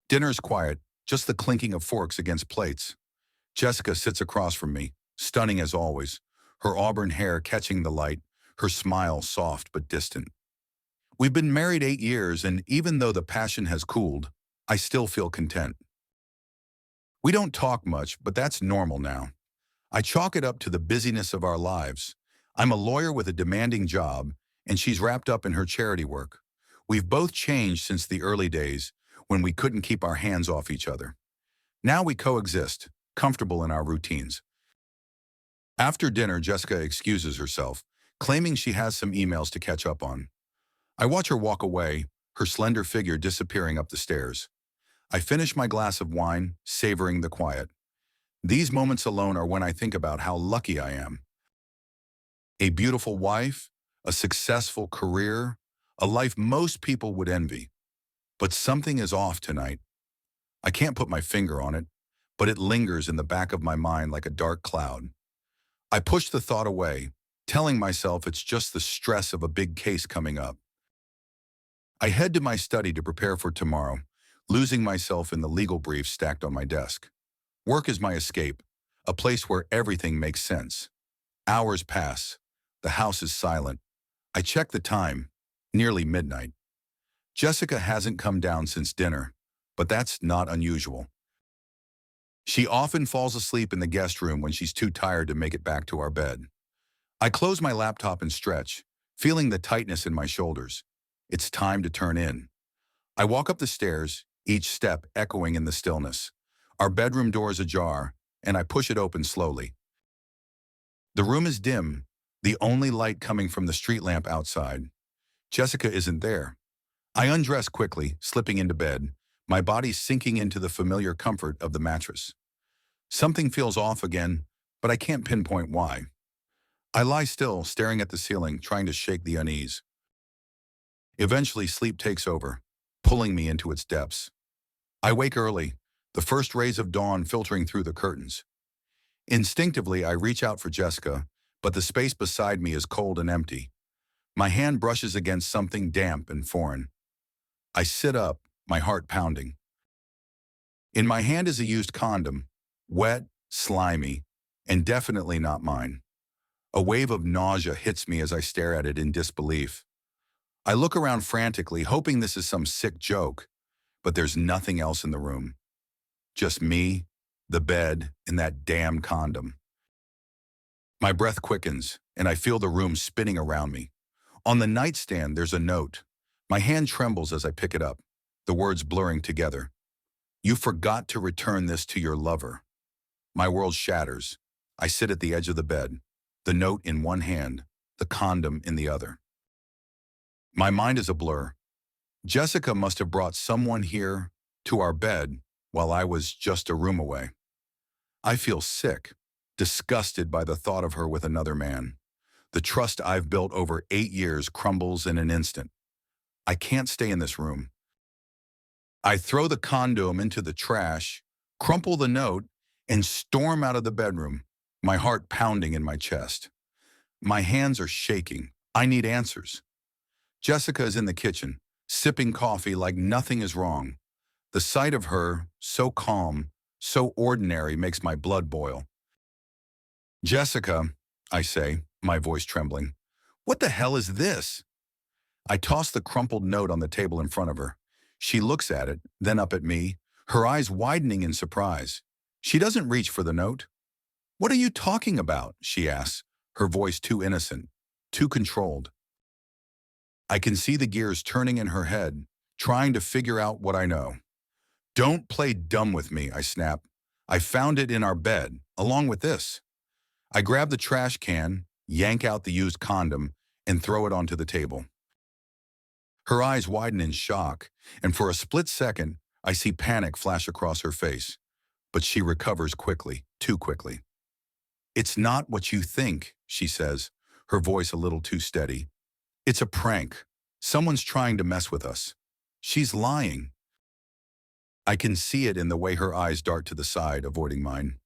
Dinner's quiet, just the clinking of forks against plates. Jessica sits across from me, stunning as always, her auburn hair catching the light, her smile soft but distant. We've been married 8 years, and even though the passion has cooled, I still feel content. We don't talk much, but that's normal now. I chalk it up to the busyness of our lives. I'm a lawyer with a demanding job, and she's wrapped up in her charity work. We've both changed since the early days when we couldn't keep our hands off each other. Now we coexist, comfortable in our routines. After dinner, Jessica excuses herself, claiming she has some emails to catch up on. I watch her walk away, her slender figure disappearing up the stairs. I finish my glass of wine, savoring the quiet. These moments alone are when I think about how lucky I am. A beautiful wife, a successful career, a life most people would envy. But something is off tonight. I can't put my finger on it, but it lingers in the back of my mind like a dark cloud. I push the thought away, telling myself it's just the stress of a big case coming up. I head to my study to prepare for tomorrow, losing myself in the legal briefs stacked on my desk. Work is my escape, a place where everything makes sense. Hours pass. The house is silent. I check the time, nearly midnight. Jessica hasn't come down since dinner, but that's not unusual. She often falls asleep in the guest room when she's too tired to make it back to our bed. I close my laptop and stretch, feeling the tightness in my shoulders. It's time to turn in. I walk up the stairs, each step echoing in the stillness. Our bedroom door is ajar, and I push it open slowly. The room is dim, the only light coming from the street lamp outside. Jessica isn't there. I undress quickly, slipping into bed, my body sinking into the familiar comfort of the mattress. Something feels off again, but I can't pinpoint why. I lie still, staring at the ceiling, trying to shake the unease. Eventually, sleep takes over, pulling me into its depths. I wake early, the first rays of dawn filtering through the curtains. Instinctively, I reach out for Jessica, but the space beside me is cold and empty. My hand brushes against something damp and foreign. I sit up, my heart pounding. In my hand is a used condom, wet, slimy, and definitely not mine. A wave of nausea hits me as I stare at it in disbelief. I look around frantically, hoping this is some sick joke, but there's nothing else in the room. Just me, the bed, and that damn condom. My breath quickens, and I feel the room spinning around me. On the nightstand, there's a note. My hand trembles as I pick it up, the words blurring together. You forgot to return this to your lover. My world shatters. I sit at the edge of the bed, the note in one hand, the condom in the other. My mind is a blur. Jessica must have brought someone here to our bed while I was just a room away. I feel sick, disgusted by the thought of her with another man. The trust I've built over 8 years crumbles in an instant. I can't stay in this room. I throw the condom into the trash, crumple the note, and storm out of the bedroom, my heart pounding in my chest. My hands are shaking. I need answers. Jessica is in the kitchen, sipping coffee like nothing is wrong. The sight of her, so calm, so ordinary, makes my blood boil. Jessica, I say, my voice trembling, what the hell is this? I toss the crumpled note on the table in front of her. She looks at it, then up at me, her eyes widening in surprise. She doesn't reach for the note. What are you talking about? She asks, her voice too innocent, too controlled. I can see the gears turning in her head, trying to figure out what I know. Don't play dumb with me, I snap. I found it in our bed, along with this. I grab the trash can, yank out the used condom, and throw it onto the table. Her eyes widen in shock, and for a split second, I see panic flash across her face. But she recovers quickly, too quickly. It's not what you think, she says, her voice a little too steady. It's a prank. Someone's trying to mess with us. She's lying. I can see it in the way her eyes dart to the side, avoiding mine.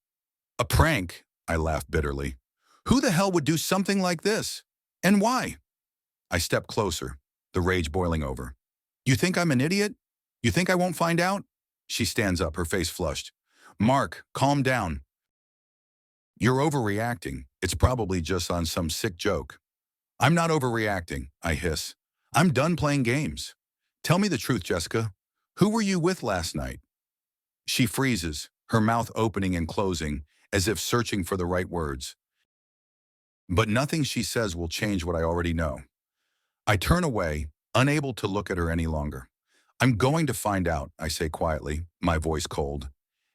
A prank? I laugh bitterly. Who the hell would do something like this? And why? I step closer, the rage boiling over. You think I'm an idiot? You think I won't find out? She stands up, her face flushed. Mark, calm down. You're overreacting. It's probably just on some sick joke. I'm not overreacting, I hiss. I'm done playing games. Tell me the truth, Jessica. Who were you with last night? She freezes, her mouth opening and closing, as if searching for the right words. But nothing she says will change what I already know. I turn away, unable to look at her any longer. I'm going to find out, I say quietly, my voice cold.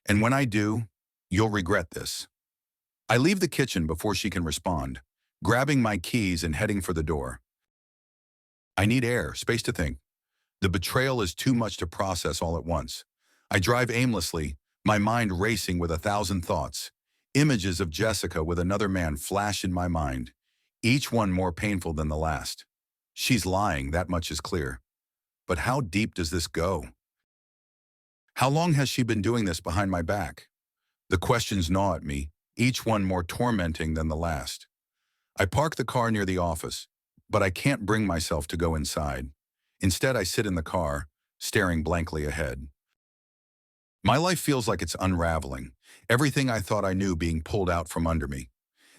And when I do, you'll regret this. I leave the kitchen before she can respond, grabbing my keys and heading for the door. I need air, space to think. The betrayal is too much to process all at once. I drive aimlessly, my mind racing with 1,000 thoughts. Images of Jessica with another man flash in my mind, each one more painful than the last. She's lying, that much is clear. But how deep does this go? How long has she been doing this behind my back? The questions gnaw at me, each one more tormenting than the last. I park the car near the office, but I can't bring myself to go inside. Instead, I sit in the car, staring blankly ahead. My life feels like it's unraveling, everything I thought I knew being pulled out from under me.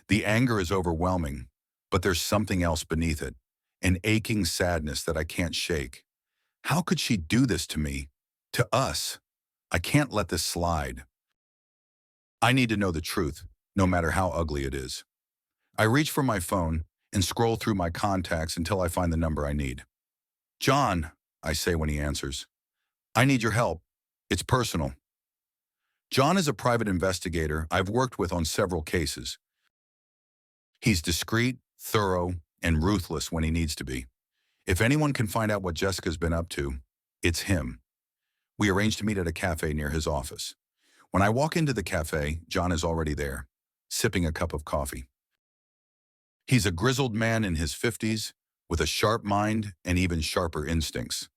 The anger is overwhelming, but there's something else beneath it, an aching sadness that I can't shake. How could she do this to me? To us? I can't let this slide. I need to know the truth, no matter how ugly it is. I reach for my phone and scroll through my contacts until I find the number I need. John, I say when he answers. I need your help. It's personal. John is a private investigator I've worked with on several cases. He's discreet, thorough, and ruthless when he needs to be. If anyone can find out what Jessica's been up to, it's him. We arranged to meet at a cafe near his office. When I walk into the cafe, John is already there, sipping a cup of coffee. He's a grizzled man in his 50s, with a sharp mind and even sharper instincts.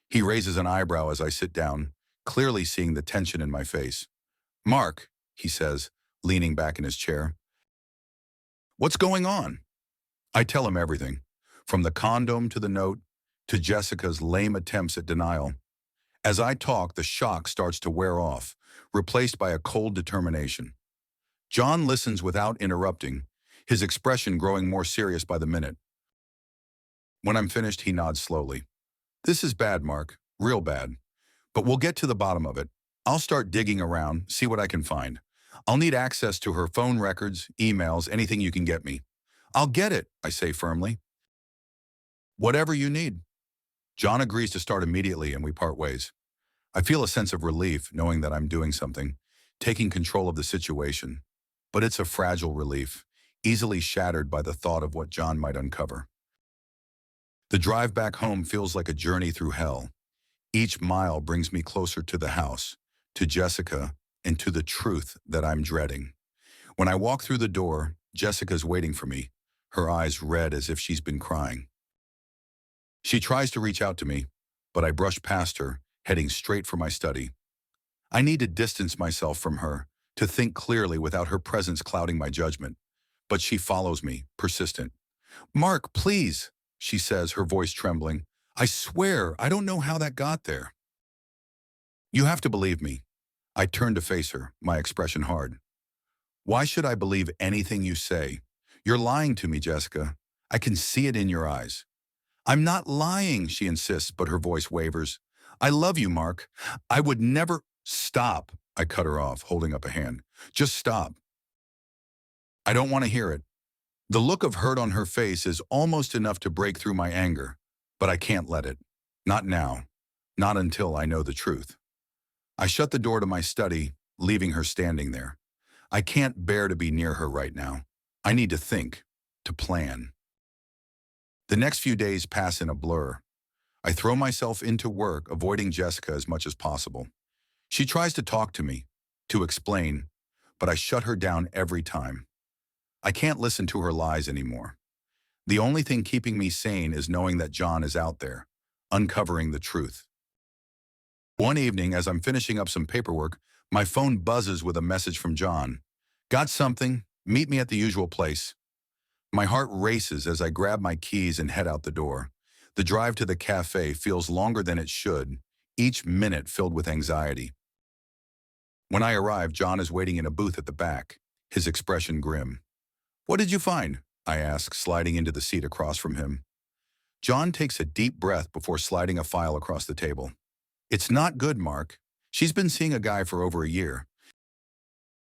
He raises an eyebrow as I sit down, clearly seeing the tension in my face. Mark, he says, leaning back in his chair. What's going on? I tell him everything, from the condom to the note, to Jessica's lame attempts at denial. As I talk, the shock starts to wear off, replaced by a cold determination. John listens without interrupting, his expression growing more serious by the minute. When I'm finished, he nods slowly. This is bad, Mark, real bad. But we'll get to the bottom of it. I'll start digging around, see what I can find. I'll need access to her phone records, emails, anything you can get me. I'll get it, I say firmly. Whatever you need. John agrees to start immediately and we part ways. I feel a sense of relief knowing that I'm doing something, taking control of the situation. But it's a fragile relief, easily shattered by the thought of what John might uncover. The drive back home feels like a journey through hell. Each mile brings me closer to the house, to Jessica, and to the truth that I'm dreading. When I walk through the door, Jessica's waiting for me, her eyes red as if she's been crying. She tries to reach out to me, but I brush past her, heading straight for my study. I need to distance myself from her, to think clearly without her presence clouding my judgment. But she follows me, persistent. Mark, please, she says, her voice trembling. I swear, I don't know how that got there. You have to believe me. I turn to face her, my expression hard. Why should I believe anything you say? You're lying to me, Jessica. I can see it in your eyes. I'm not lying, she insists, but her voice wavers. I love you, Mark. I would never... Stop, I cut her off, holding up a hand. Just stop. I don't want to hear it. The look of hurt on her face is almost enough to break through my anger, but I can't let it. Not now. Not until I know the truth. I shut the door to my study, leaving her standing there. I can't bear to be near her right now. I need to think, to plan. The next few days pass in a blur. I throw myself into work, avoiding Jessica as much as possible. She tries to talk to me, to explain, but I shut her down every time. I can't listen to her lies anymore. The only thing keeping me sane is knowing that John is out there, uncovering the truth. One evening, as I'm finishing up some paperwork, my phone buzzes with a message from John. Got something? Meet me at the usual place. My heart races as I grab my keys and head out the door. The drive to the cafe feels longer than it should, each minute filled with anxiety. When I arrive, John is waiting in a booth at the back, his expression grim. "What did you find?" I ask, sliding into the seat across from him. John takes a deep breath before sliding a file across the table. "It's not good, Mark. She's been seeing a guy for over a year.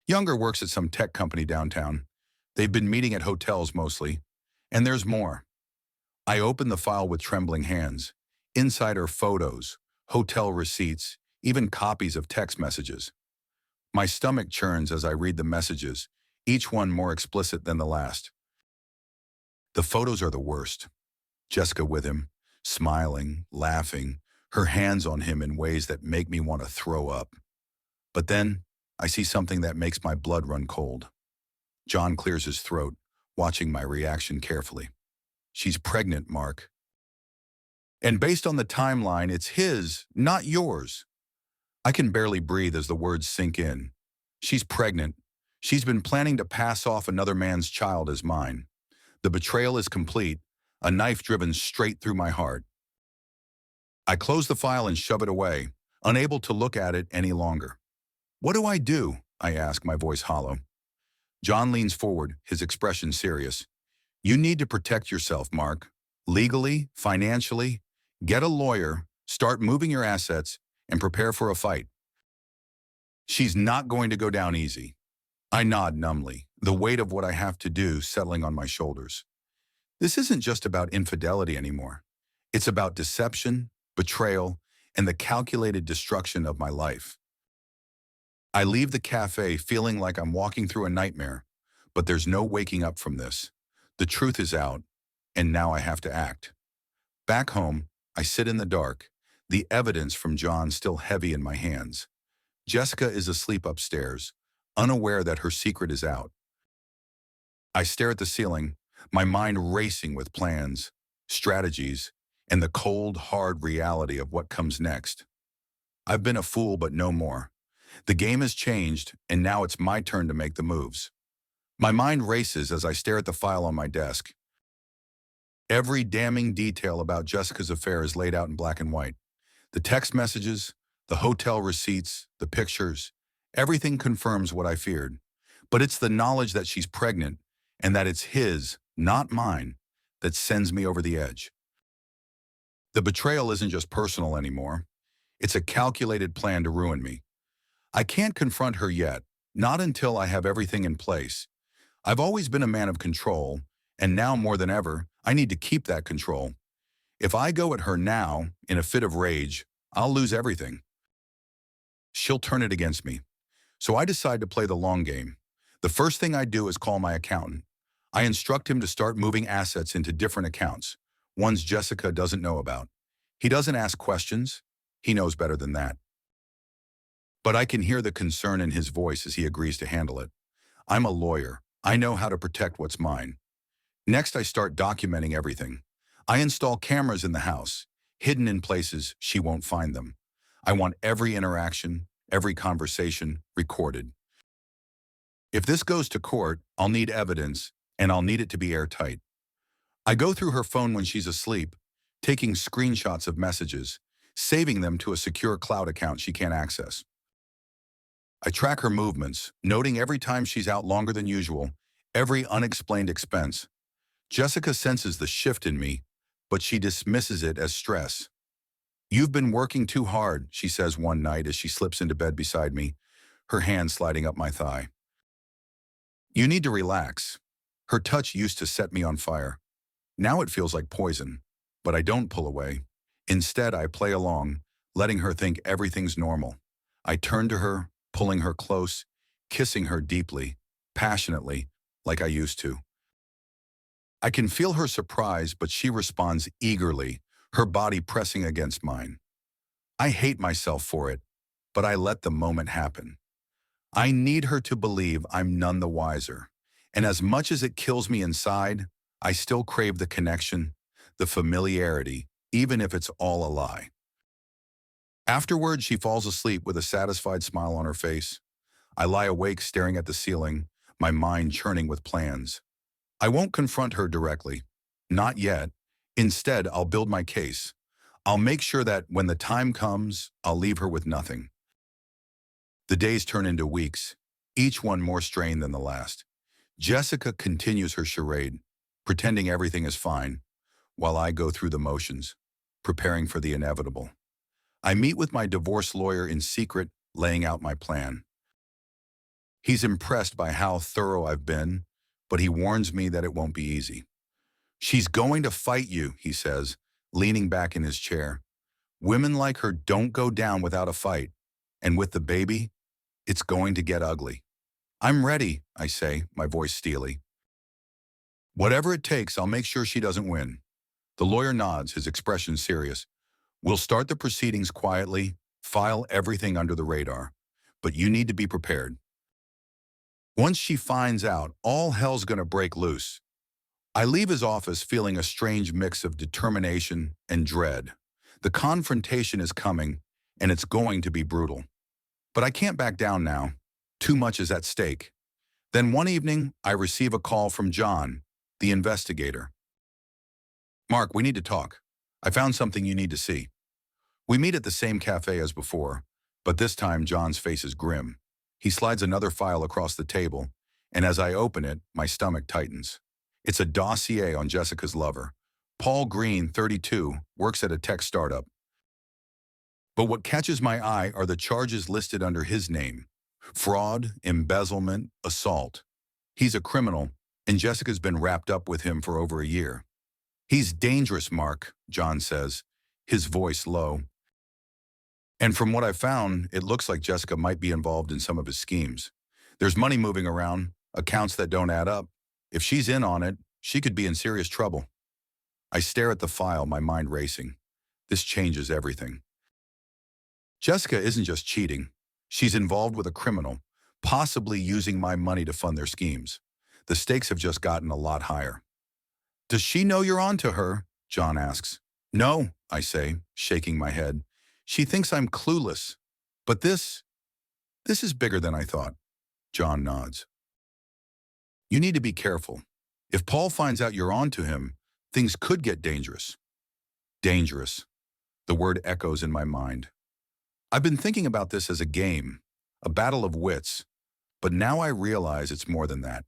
Younger works at some tech company downtown. They've been meeting at hotels mostly. And there's more." I open the file with trembling hands. Inside are photos, hotel receipts, even copies of text messages. My stomach churns as I read the messages, each one more explicit than the last. The photos are the worst. Jessica with him, smiling, laughing, her hands on him in ways that make me want to throw up. But then, I see something that makes my blood run cold. John clears his throat, watching my reaction carefully. "She's pregnant, Mark. And based on the timeline, it's his, not yours." I can barely breathe as the words sink in. She's pregnant. She's been planning to pass off another man's child as mine. The betrayal is complete, a knife driven straight through my heart. I close the file and shove it away, unable to look at it any longer. "What do I do?" I ask, my voice hollow. John leans forward, his expression serious. "You need to protect yourself, Mark. Legally, financially. Get a lawyer, start moving your assets, and prepare for a fight. She's not going to go down easy." I nod numbly, the weight of what I have to do settling on my shoulders. This isn't just about infidelity anymore. It's about deception, betrayal, and the calculated destruction of my life. I leave the cafe feeling like I'm walking through a nightmare, but there's no waking up from this. The truth is out, and now I have to act. Back home, I sit in the dark, the evidence from John still heavy in my hands. Jessica is asleep upstairs, unaware that her secret is out. I stare at the ceiling, my mind racing with plans, strategies, and the cold, hard reality of what comes next. I've been a fool, but no more. The game has changed, and now it's my turn to make the moves. My mind races as I stare at the file on my desk. Every damning detail about Jessica's affair is laid out in black and white. The text messages, the hotel receipts, the pictures, everything confirms what I feared. But it's the knowledge that she's pregnant and that it's his, not mine, that sends me over the edge. The betrayal isn't just personal anymore. It's a calculated plan to ruin me. I can't confront her yet, not until I have everything in place. I've always been a man of control, and now more than ever, I need to keep that control. If I go at her now, in a fit of rage, I'll lose everything. She'll turn it against me. So I decide to play the long game. The first thing I do is call my accountant. I instruct him to start moving assets into different accounts, ones Jessica doesn't know about. He doesn't ask questions. He knows better than that. But I can hear the concern in his voice as he agrees to handle it. I'm a lawyer. I know how to protect what's mine. Next, I start documenting everything. I install cameras in the house, hidden in places she won't find them. I want every interaction, every conversation recorded. If this goes to court, I'll need evidence, and I'll need it to be airtight. I go through her phone when she's asleep, taking screenshots of messages, saving them to a secure cloud account she can't access. I track her movements, noting every time she's out longer than usual, every unexplained expense. Jessica senses the shift in me, but she dismisses it as stress. "You've been working too hard," she says one night as she slips into bed beside me, her hand sliding up my thigh. "You need to relax." Her touch used to set me on fire. Now it feels like poison, but I don't pull away. Instead, I play along, letting her think everything's normal. I turn to her, pulling her close, kissing her deeply, passionately, like I used to. I can feel her surprise, but she responds eagerly, her body pressing against mine. I hate myself for it, but I let the moment happen. I need her to believe I'm none the wiser. And as much as it kills me inside, I still crave the connection, the familiarity, even if it's all a lie. Afterward, she falls asleep with a satisfied smile on her face. I lie awake staring at the ceiling, my mind churning with plans. I won't confront her directly. Not yet. Instead, I'll build my case. I'll make sure that when the time comes, I'll leave her with nothing. The days turn into weeks, each one more strained than the last. Jessica continues her charade, pretending everything is fine, while I go through the motions, preparing for the inevitable. I meet with my divorce lawyer in secret, laying out my plan. He's impressed by how thorough I've been, but he warns me that it won't be easy. She's going to fight you, he says, leaning back in his chair. Women like her don't go down without a fight, and with the baby, it's going to get ugly. I'm ready, I say, my voice steely. Whatever it takes, I'll make sure she doesn't win. The lawyer nods, his expression serious. We'll start the proceedings quietly, file everything under the radar. But you need to be prepared. Once she finds out, all hell's gonna break loose. I leave his office feeling a strange mix of determination and dread. The confrontation is coming, and it's going to be brutal. But I can't back down now. Too much is at stake. Then one evening, I receive a call from John, the investigator. Mark, we need to talk. I found something you need to see. We meet at the same cafe as before, but this time John's face is grim. He slides another file across the table, and as I open it, my stomach tightens. It's a dossier on Jessica's lover. Paul Green, 32, works at a tech startup. But what catches my eye are the charges listed under his name. Fraud, embezzlement, assault. He's a criminal, and Jessica's been wrapped up with him for over a year. He's dangerous, Mark, John says, his voice low. And from what I found, it looks like Jessica might be involved in some of his schemes. There's money moving around, accounts that don't add up. If she's in on it, she could be in serious trouble. I stare at the file, my mind racing. This changes everything. Jessica isn't just cheating. She's involved with a criminal, possibly using my money to fund their schemes. The stakes have just gotten a lot higher. Does she know you're on to her? John asks. No, I say, shaking my head. She thinks I'm clueless. But this is bigger than I thought. John nods. You need to be careful. If Paul finds out you're on to him, things could get dangerous. Dangerous. The word echoes in my mind. I've been thinking about this as a game, a battle of wits, but now I realize it's more than that.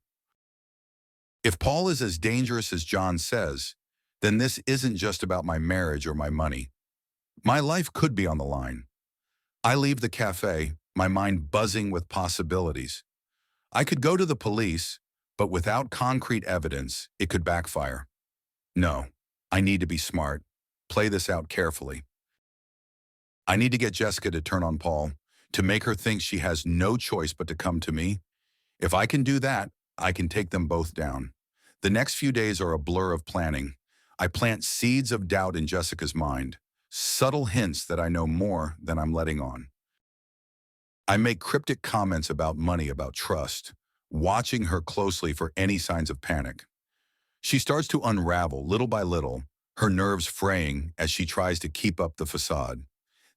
If Paul is as dangerous as John says, then this isn't just about my marriage or my money. My life could be on the line. I leave the cafe, my mind buzzing with possibilities. I could go to the police, but without concrete evidence, it could backfire. No, I need to be smart, play this out carefully. I need to get Jessica to turn on Paul, to make her think she has no choice but to come to me. If I can do that, I can take them both down. The next few days are a blur of planning. I plant seeds of doubt in Jessica's mind, subtle hints that I know more than I'm letting on. I make cryptic comments about money, about trust, watching her closely for any signs of panic. She starts to unravel little by little, her nerves fraying as she tries to keep up the facade.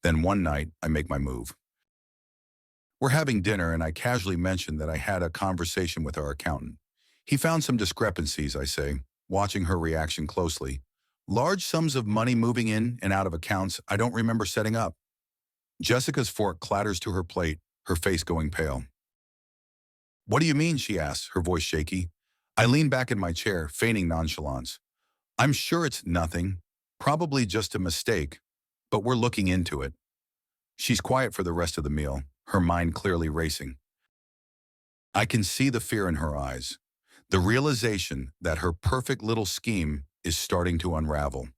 Then one night, I make my move. We're having dinner, and I casually mention that I had a conversation with our accountant. He found some discrepancies, I say, watching her reaction closely. Large sums of money moving in and out of accounts I don't remember setting up. Jessica's fork clatters to her plate, her face going pale. What do you mean, she asks, her voice shaky. I lean back in my chair, feigning nonchalance. I'm sure it's nothing, probably just a mistake, but we're looking into it. She's quiet for the rest of the meal, her mind clearly racing. I can see the fear in her eyes, the realization that her perfect little scheme is starting to unravel.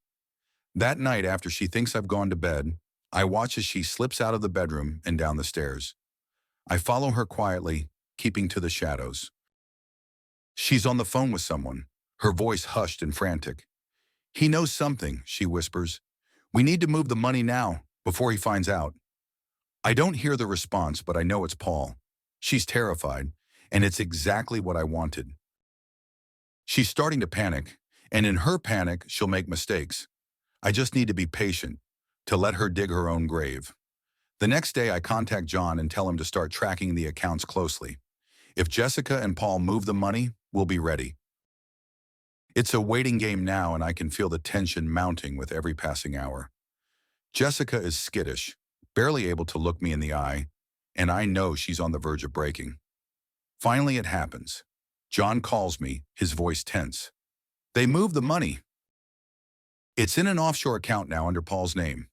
That night, after she thinks I've gone to bed, I watch as she slips out of the bedroom and down the stairs. I follow her quietly, keeping to the shadows. She's on the phone with someone, her voice hushed and frantic. He knows something, she whispers. We need to move the money now, before he finds out. I don't hear the response, but I know it's Paul. She's terrified, and it's exactly what I wanted. She's starting to panic, and in her panic, she'll make mistakes. I just need to be patient, to let her dig her own grave. The next day, I contact John and tell him to start tracking the accounts closely. If Jessica and Paul move the money, we'll be ready. It's a waiting game now, and I can feel the tension mounting with every passing hour. Jessica is skittish, barely able to look me in the eye, and I know she's on the verge of breaking. Finally, it happens. John calls me, his voice tense. They moved the money. It's in an offshore account now under Paul's name.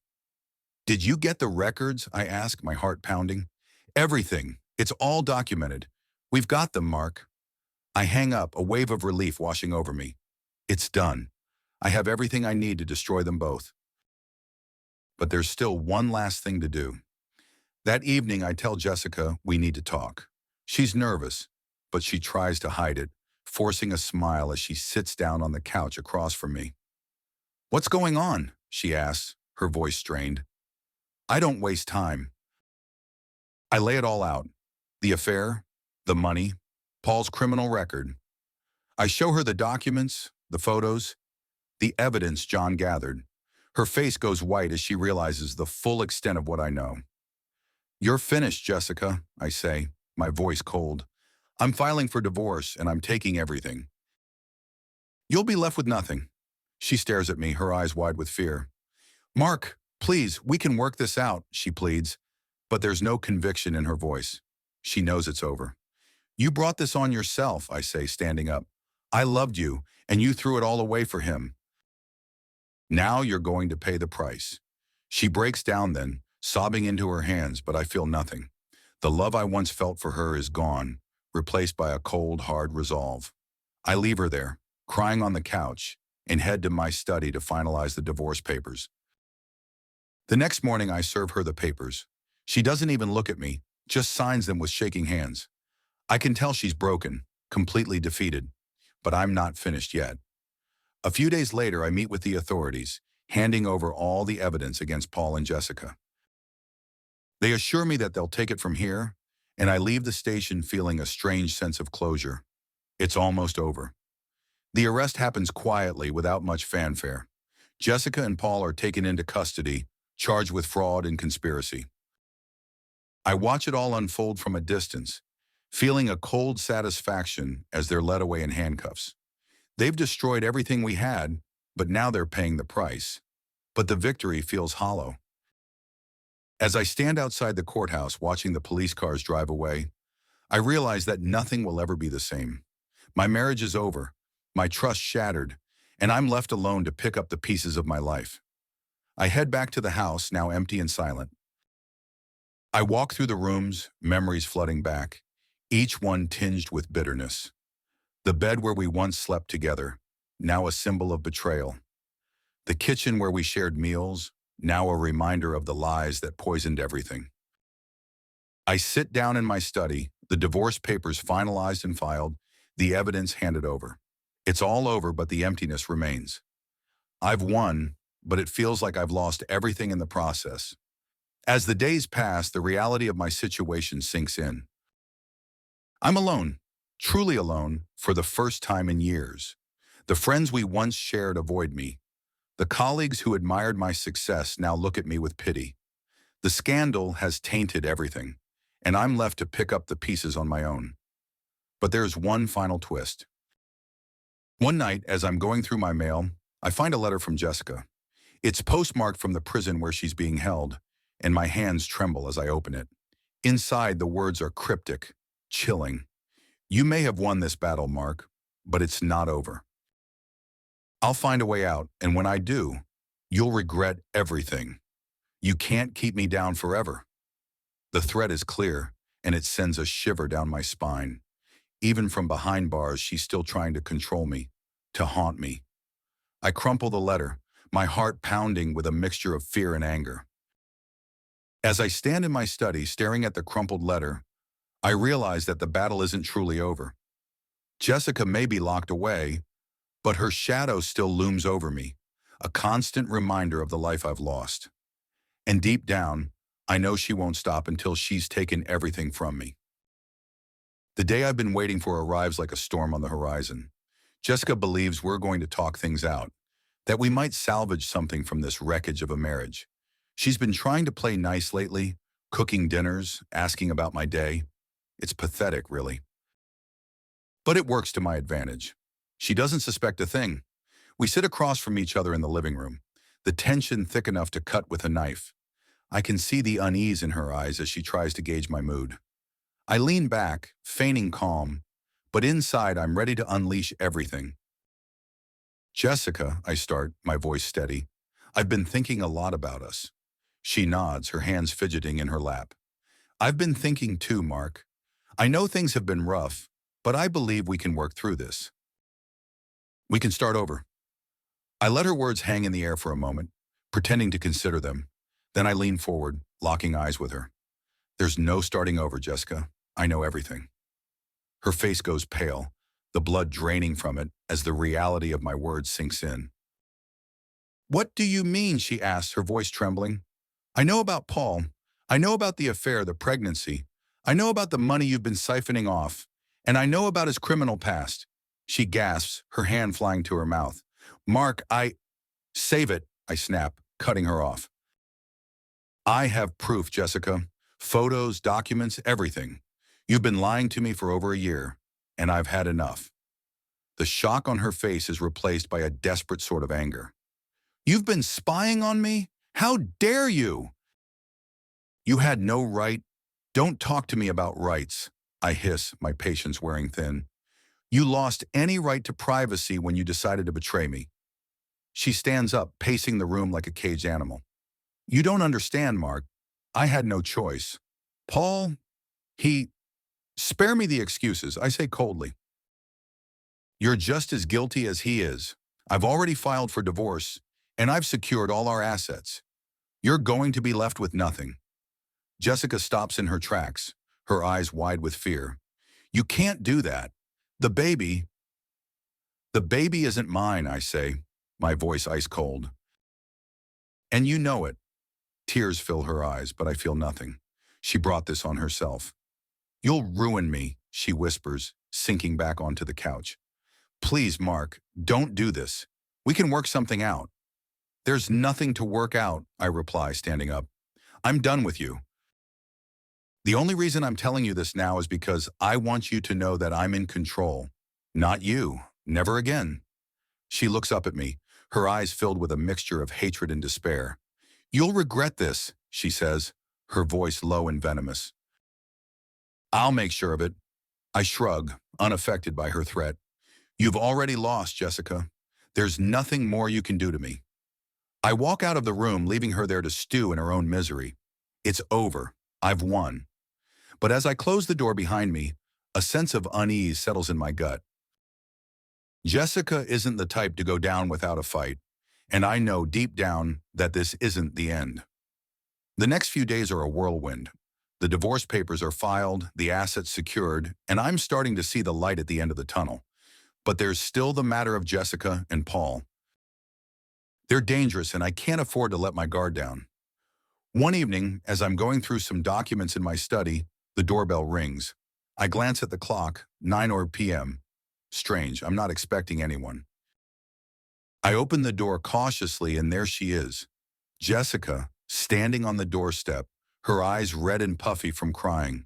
Did you get the records? I ask, my heart pounding. Everything. It's all documented. We've got them, Mark. I hang up, a wave of relief washing over me. It's done. I have everything I need to destroy them both. But there's still one last thing to do. That evening, I tell Jessica we need to talk. She's nervous, but she tries to hide it, forcing a smile as she sits down on the couch across from me. What's going on? She asks, her voice strained. I don't waste time. I lay it all out. The affair, the money, Paul's criminal record. I show her the documents, the photos, the evidence John gathered. Her face goes white as she realizes the full extent of what I know. You're finished, Jessica, I say, my voice cold. I'm filing for divorce and I'm taking everything. You'll be left with nothing. She stares at me, her eyes wide with fear. Mark, please, we can work this out, she pleads, but there's no conviction in her voice. She knows it's over. You brought this on yourself, I say, standing up. I loved you, and you threw it all away for him. Now you're going to pay the price. She breaks down then, sobbing into her hands, but I feel nothing. The love I once felt for her is gone, replaced by a cold, hard resolve. I leave her there, crying on the couch, and head to my study to finalize the divorce papers. The next morning, I serve her the papers. She doesn't even look at me, just signs them with shaking hands. I can tell she's broken, completely defeated, but I'm not finished yet. A few days later, I meet with the authorities, handing over all the evidence against Paul and Jessica. They assure me that they'll take it from here, and I leave the station feeling a strange sense of closure. It's almost over. The arrest happens quietly without much fanfare. Jessica and Paul are taken into custody, charged with fraud and conspiracy. I watch it all unfold from a distance, feeling a cold satisfaction as they're led away in handcuffs. They've destroyed everything we had, but now they're paying the price. But the victory feels hollow. As I stand outside the courthouse watching the police cars drive away, I realize that nothing will ever be the same. My marriage is over, my trust shattered, and I'm left alone to pick up the pieces of my life. I head back to the house, now empty and silent. I walk through the rooms, memories flooding back, each one tinged with bitterness. The bed where we once slept together, now a symbol of betrayal. The kitchen where we shared meals, now a reminder of the lies that poisoned everything. I sit down in my study, the divorce papers finalized and filed, the evidence handed over. It's all over, but the emptiness remains. I've won, but it feels like I've lost everything in the process. As the days pass, the reality of my situation sinks in. I'm alone, truly alone, for the first time in years. The friends we once shared avoid me. The colleagues who admired my success now look at me with pity. The scandal has tainted everything, and I'm left to pick up the pieces on my own. But there's one final twist. One night, as I'm going through my mail, I find a letter from Jessica. It's postmarked from the prison where she's being held, and my hands tremble as I open it. Inside, the words are cryptic, chilling. You may have won this battle, Mark, but it's not over. I'll find a way out, and when I do, you'll regret everything. You can't keep me down forever. The threat is clear, and it sends a shiver down my spine. Even from behind bars, she's still trying to control me, to haunt me. I crumple the letter, my heart pounding with a mixture of fear and anger. As I stand in my study staring at the crumpled letter, I realize that the battle isn't truly over. Jessica may be locked away, but her shadow still looms over me, a constant reminder of the life I've lost. And deep down, I know she won't stop until she's taken everything from me. The day I've been waiting for arrives like a storm on the horizon. Jessica believes we're going to talk things out, that we might salvage something from this wreckage of a marriage. She's been trying to play nice lately, cooking dinners, asking about my day. It's pathetic, really. But it works to my advantage. She doesn't suspect a thing. We sit across from each other in the living room, the tension thick enough to cut with a knife. I can see the unease in her eyes as she tries to gauge my mood. I lean back, feigning calm, but inside I'm ready to unleash everything. Jessica, I start, my voice steady. I've been thinking a lot about us. She nods, her hands fidgeting in her lap. I've been thinking too, Mark. I know things have been rough, but I believe we can work through this. We can start over. I let her words hang in the air for a moment, pretending to consider them. Then I lean forward, locking eyes with her. There's no starting over, Jessica. I know everything. Her face goes pale, the blood draining from it as the reality of my words sinks in. What do you mean, she asks, her voice trembling. I know about Paul. I know about the affair, the pregnancy. I know about the money you've been siphoning off. And I know about his criminal past. She gasps, her hand flying to her mouth. Mark, Save it, I snap, cutting her off. I have proof, Jessica. Photos, documents, everything. You've been lying to me for over a year, and I've had enough. The shock on her face is replaced by a desperate sort of anger. You've been spying on me? How dare you? You had no right. Don't talk to me about rights, I hiss, my patience wearing thin. You lost any right to privacy when you decided to betray me. She stands up, pacing the room like a caged animal. You don't understand, Mark. I had no choice. Paul, spare me the excuses, I say coldly. You're just as guilty as he is. I've already filed for divorce, and I've secured all our assets. You're going to be left with nothing. Jessica stops in her tracks, her eyes wide with fear. You can't do that. The baby isn't mine, I say, my voice ice cold. And you know it. Tears fill her eyes, but I feel nothing. She brought this on herself. You'll ruin me, she whispers, sinking back onto the couch. Please, Mark, don't do this. We can work something out. There's nothing to work out, I reply, standing up. I'm done with you. The only reason I'm telling you this now is because I want you to know that I'm in control. Not you. Never again. She looks up at me, her eyes filled with a mixture of hatred and despair. You'll regret this, she says, her voice low and venomous. I'll make sure of it. I shrug, unaffected by her threat. You've already lost, Jessica. There's nothing more you can do to me. I walk out of the room, leaving her there to stew in her own misery. It's over. I've won. But as I close the door behind me, a sense of unease settles in my gut. Jessica isn't the type to go down without a fight, and I know deep down that this isn't the end. The next few days are a whirlwind. The divorce papers are filed, the assets secured, and I'm starting to see the light at the end of the tunnel. But there's still the matter of Jessica and Paul. They're dangerous, and I can't afford to let my guard down. One evening, as I'm going through some documents in my study, the doorbell rings. I glance at the clock, 9 p.m. Strange, I'm not expecting anyone. I open the door cautiously, and there she is. Jessica, standing on the doorstep, her eyes red and puffy from crying.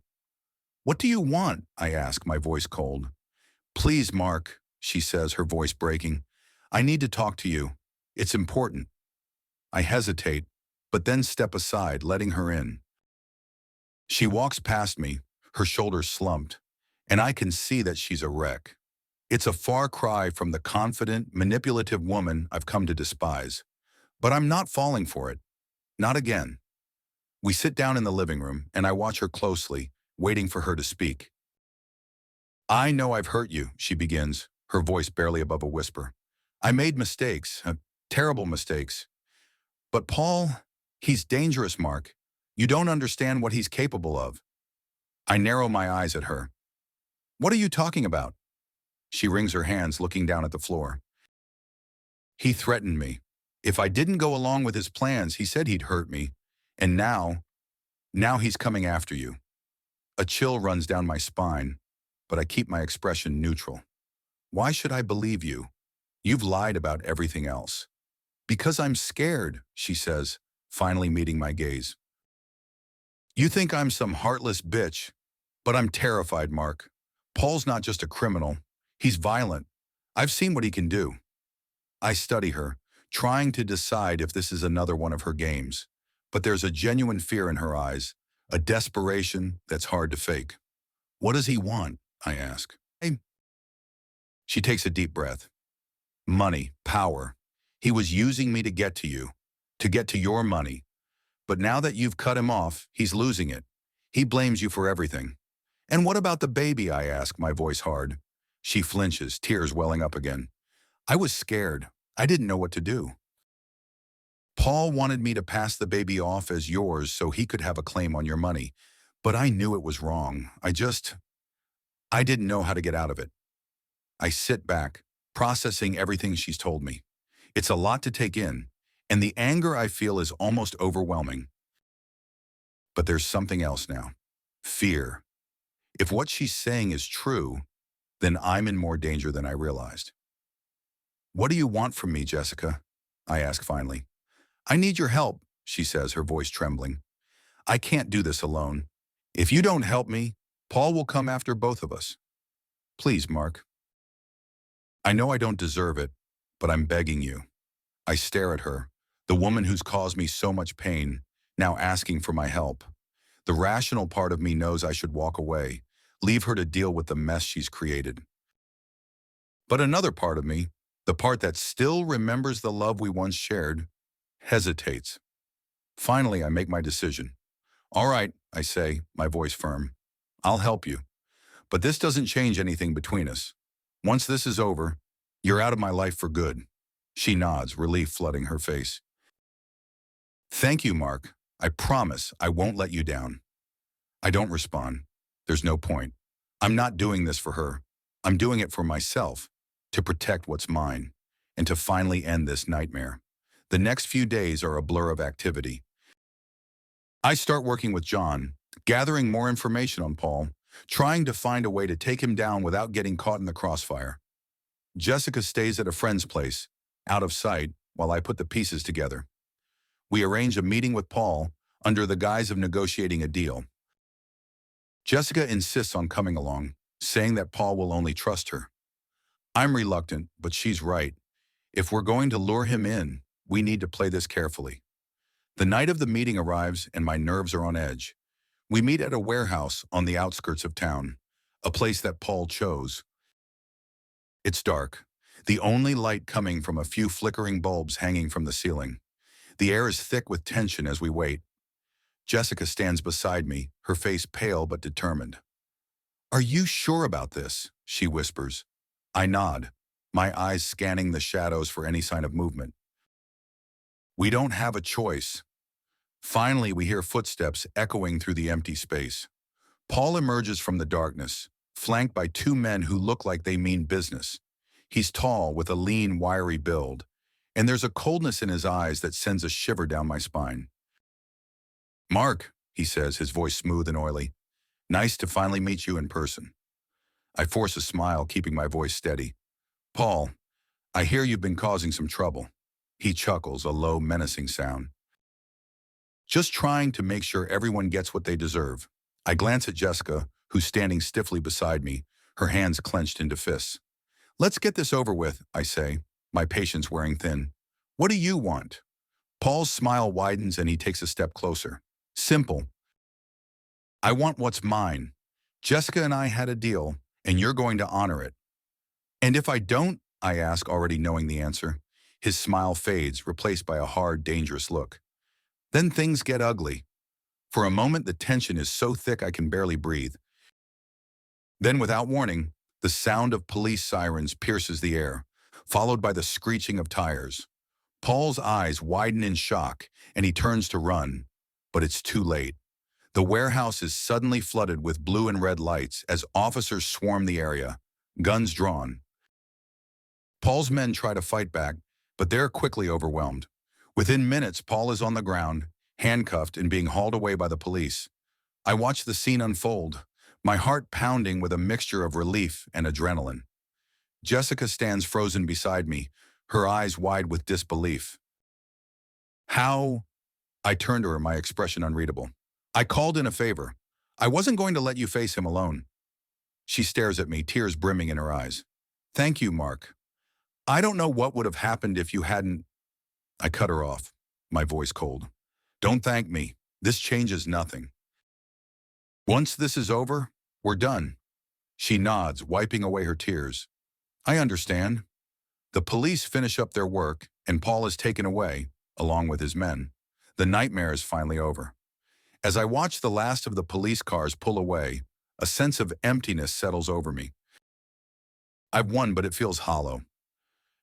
What do you want? I ask, my voice cold. Please, Mark, she says, her voice breaking. I need to talk to you. It's important. I hesitate, but then step aside, letting her in. She walks past me, her shoulders slumped, and I can see that she's a wreck. It's a far cry from the confident, manipulative woman I've come to despise. But I'm not falling for it. Not again. We sit down in the living room, and I watch her closely, waiting for her to speak. I know I've hurt you, she begins, her voice barely above a whisper. I made mistakes, terrible mistakes. But Paul, he's dangerous, Mark. You don't understand what he's capable of. I narrow my eyes at her. What are you talking about? She wrings her hands, looking down at the floor. He threatened me. If I didn't go along with his plans, he said he'd hurt me. And now he's coming after you. A chill runs down my spine, but I keep my expression neutral. Why should I believe you? You've lied about everything else. Because I'm scared, she says, finally meeting my gaze. You think I'm some heartless bitch, but I'm terrified, Mark. Paul's not just a criminal. He's violent. I've seen what he can do. I study her, trying to decide if this is another one of her games. But there's a genuine fear in her eyes, a desperation that's hard to fake. What does he want? I ask. Hey. She takes a deep breath. Money, power. He was using me to get to you, to get to your money. But now that you've cut him off, he's losing it. He blames you for everything. And what about the baby? I ask, my voice hard. She flinches, tears welling up again. I was scared. I didn't know what to do. Paul wanted me to pass the baby off as yours so he could have a claim on your money. But I knew it was wrong. I didn't know how to get out of it. I sit back, processing everything she's told me. It's a lot to take in, and the anger I feel is almost overwhelming. But there's something else now. Fear. If what she's saying is true, then I'm in more danger than I realized. What do you want from me, Jessica? I ask finally. I need your help, she says, her voice trembling. I can't do this alone. If you don't help me, Paul will come after both of us. Please, Mark. I know I don't deserve it, but I'm begging you. I stare at her, the woman who's caused me so much pain, now asking for my help. The rational part of me knows I should walk away, leave her to deal with the mess she's created. But another part of me, the part that still remembers the love we once shared, hesitates. Finally, I make my decision. All right, I say, my voice firm. I'll help you. But this doesn't change anything between us. Once this is over, you're out of my life for good. She nods, relief flooding her face. Thank you, Mark. I promise I won't let you down. I don't respond. There's no point. I'm not doing this for her. I'm doing it for myself, to protect what's mine, and to finally end this nightmare. The next few days are a blur of activity. I start working with John, gathering more information on Paul, trying to find a way to take him down without getting caught in the crossfire. Jessica stays at a friend's place, out of sight, while I put the pieces together. We arrange a meeting with Paul under the guise of negotiating a deal. Jessica insists on coming along, saying that Paul will only trust her. I'm reluctant, but she's right. If we're going to lure him in, we need to play this carefully. The night of the meeting arrives and my nerves are on edge. We meet at a warehouse on the outskirts of town, a place that Paul chose. It's dark, the only light coming from a few flickering bulbs hanging from the ceiling. The air is thick with tension as we wait. Jessica stands beside me, her face pale but determined. Are you sure about this? She whispers. I nod, my eyes scanning the shadows for any sign of movement. We don't have a choice. Finally, we hear footsteps echoing through the empty space. Paul emerges from the darkness, flanked by two men who look like they mean business. He's tall with a lean, wiry build, and there's a coldness in his eyes that sends a shiver down my spine. Mark, he says, his voice smooth and oily. Nice to finally meet you in person. I force a smile, keeping my voice steady. Paul, I hear you've been causing some trouble. He chuckles, a low, menacing sound. Just trying to make sure everyone gets what they deserve. I glance at Jessica, who's standing stiffly beside me, her hands clenched into fists. Let's get this over with, I say, my patience wearing thin. What do you want? Paul's smile widens and he takes a step closer. Simple. I want what's mine. Jessica and I had a deal, and you're going to honor it. And if I don't, I ask, already knowing the answer. His smile fades, replaced by a hard, dangerous look. Then things get ugly. For a moment, the tension is so thick I can barely breathe. Then, without warning, the sound of police sirens pierces the air, followed by the screeching of tires. Paul's eyes widen in shock, and he turns to run, but it's too late. The warehouse is suddenly flooded with blue and red lights as officers swarm the area, guns drawn. Paul's men try to fight back, but they're quickly overwhelmed. Within minutes, Paul is on the ground, handcuffed and being hauled away by the police. I watch the scene unfold, my heart pounding with a mixture of relief and adrenaline. Jessica stands frozen beside me, her eyes wide with disbelief. How? I turn to her, my expression unreadable. I called in a favor. I wasn't going to let you face him alone. She stares at me, tears brimming in her eyes. Thank you, Mark. I don't know what would have happened if you hadn't. I cut her off, my voice cold. Don't thank me. This changes nothing. Once this is over, we're done. She nods, wiping away her tears. I understand. The police finish up their work, and Paul is taken away, along with his men. The nightmare is finally over. As I watch the last of the police cars pull away, a sense of emptiness settles over me. I've won, but it feels hollow.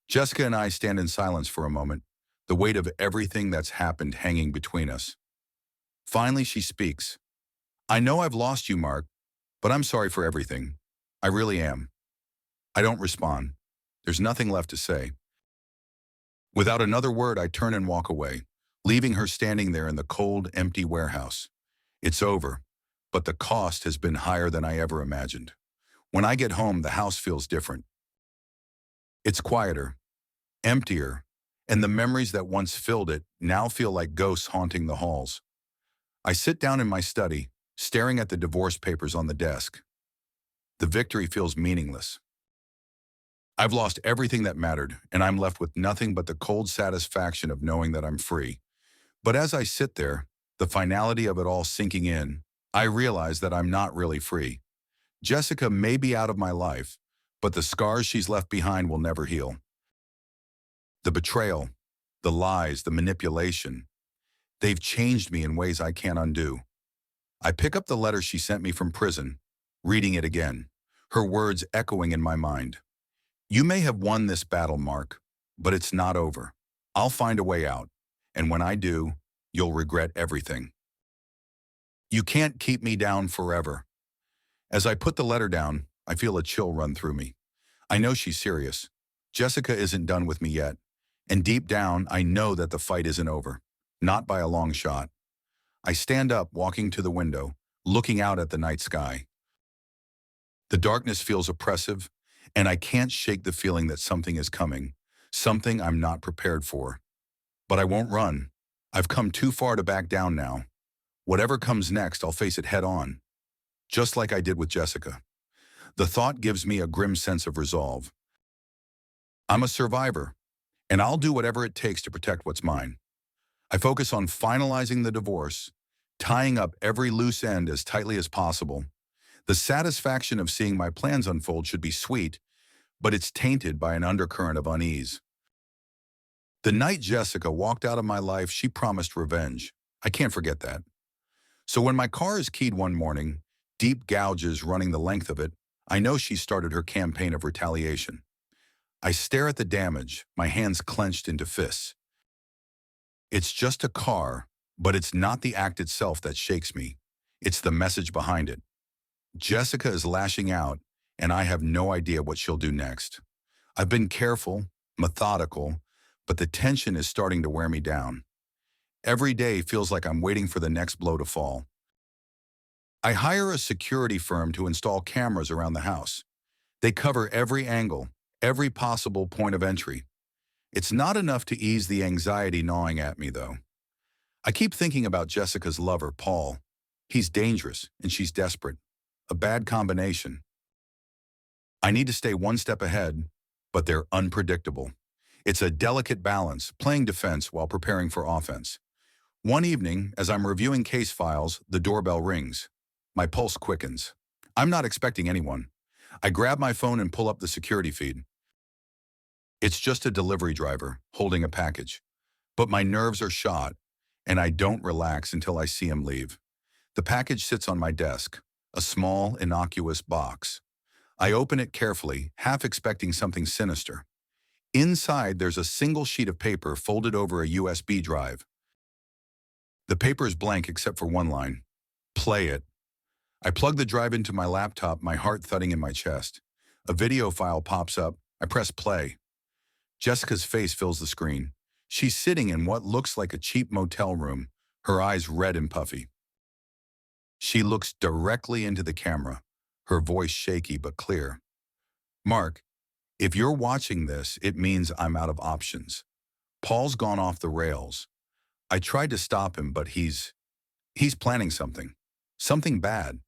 Jessica and I stand in silence for a moment, the weight of everything that's happened hanging between us. Finally, she speaks. I know I've lost you, Mark, but I'm sorry for everything. I really am. I don't respond. There's nothing left to say. Without another word, I turn and walk away, leaving her standing there in the cold, empty warehouse. It's over, but the cost has been higher than I ever imagined. When I get home, the house feels different. It's quieter, emptier, and the memories that once filled it now feel like ghosts haunting the halls. I sit down in my study, staring at the divorce papers on the desk. The victory feels meaningless. I've lost everything that mattered, and I'm left with nothing but the cold satisfaction of knowing that I'm free. But as I sit there, the finality of it all sinking in, I realize that I'm not really free. Jessica may be out of my life, but the scars she's left behind will never heal. The betrayal, the lies, the manipulation, they've changed me in ways I can't undo. I pick up the letter she sent me from prison, reading it again, her words echoing in my mind. You may have won this battle, Mark, but it's not over. I'll find a way out, and when I do, you'll regret everything. You can't keep me down forever. As I put the letter down, I feel a chill run through me. I know she's serious. Jessica isn't done with me yet, and deep down, I know that the fight isn't over, not by a long shot. I stand up, walking to the window, looking out at the night sky. The darkness feels oppressive, and I can't shake the feeling that something is coming, something I'm not prepared for. But I won't run. I've come too far to back down now. Whatever comes next, I'll face it head on, just like I did with Jessica. The thought gives me a grim sense of resolve. I'm a survivor, and I'll do whatever it takes to protect what's mine. I focus on finalizing the divorce, tying up every loose end as tightly as possible. The satisfaction of seeing my plans unfold should be sweet, but it's tainted by an undercurrent of unease. The night Jessica walked out of my life, she promised revenge. I can't forget that. So when my car is keyed one morning, deep gouges running the length of it, I know she started her campaign of retaliation. I stare at the damage, my hands clenched into fists. It's just a car, but it's not the act itself that shakes me. It's the message behind it. Jessica is lashing out, and I have no idea what she'll do next. I've been careful, methodical, but the tension is starting to wear me down. Every day feels like I'm waiting for the next blow to fall. I hire a security firm to install cameras around the house. They cover every angle, every possible point of entry. It's not enough to ease the anxiety gnawing at me, though. I keep thinking about Jessica's lover, Paul. He's dangerous, and she's desperate. A bad combination. I need to stay one step ahead, but they're unpredictable. It's a delicate balance, playing defense while preparing for offense. One evening, as I'm reviewing case files, the doorbell rings. My pulse quickens. I'm not expecting anyone. I grab my phone and pull up the security feed. It's just a delivery driver holding a package. But my nerves are shot, and I don't relax until I see him leave. The package sits on my desk, a small, innocuous box. I open it carefully, half expecting something sinister. Inside, there's a single sheet of paper folded over a USB drive. The paper is blank except for one line. Play it. I plug the drive into my laptop, my heart thudding in my chest. A video file pops up. I press play. Jessica's face fills the screen. She's sitting in what looks like a cheap motel room, her eyes red and puffy. She looks directly into the camera, her voice shaky but clear. Mark, if you're watching this, it means I'm out of options. Paul's gone off the rails. I tried to stop him, but he's planning something. Something bad.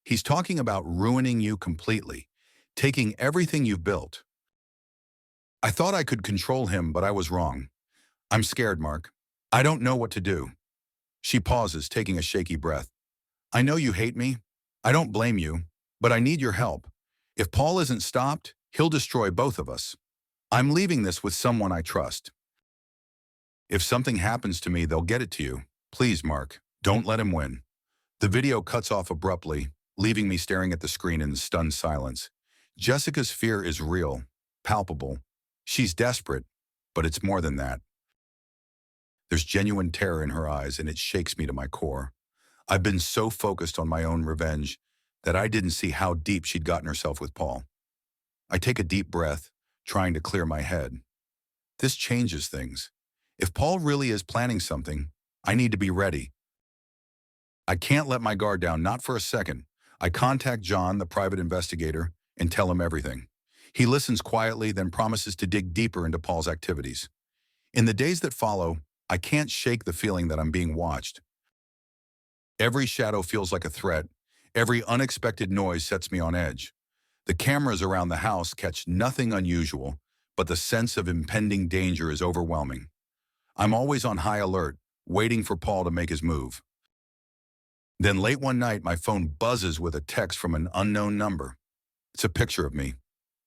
He's talking about ruining you completely, taking everything you've built. I thought I could control him, but I was wrong. I'm scared, Mark. I don't know what to do. She pauses, taking a shaky breath. I know you hate me. I don't blame you, but I need your help. If Paul isn't stopped, he'll destroy both of us. I'm leaving this with someone I trust. If something happens to me, they'll get it to you. Please, Mark, don't let him win. The video cuts off abruptly, leaving me staring at the screen in stunned silence. Jessica's fear is real, palpable. She's desperate, but it's more than that. There's genuine terror in her eyes, and it shakes me to my core. I've been so focused on my own revenge that I didn't see how deep she'd gotten herself with Paul. I take a deep breath, trying to clear my head. This changes things. If Paul really is planning something, I need to be ready. I can't let my guard down, not for a second. I contact John, the private investigator, and tell him everything. He listens quietly, then promises to dig deeper into Paul's activities. In the days that follow, I can't shake the feeling that I'm being watched. Every shadow feels like a threat. Every unexpected noise sets me on edge. The cameras around the house catch nothing unusual, but the sense of impending danger is overwhelming. I'm always on high alert, waiting for Paul to make his move. Then late one night, my phone buzzes with a text from an unknown number. It's a picture of me,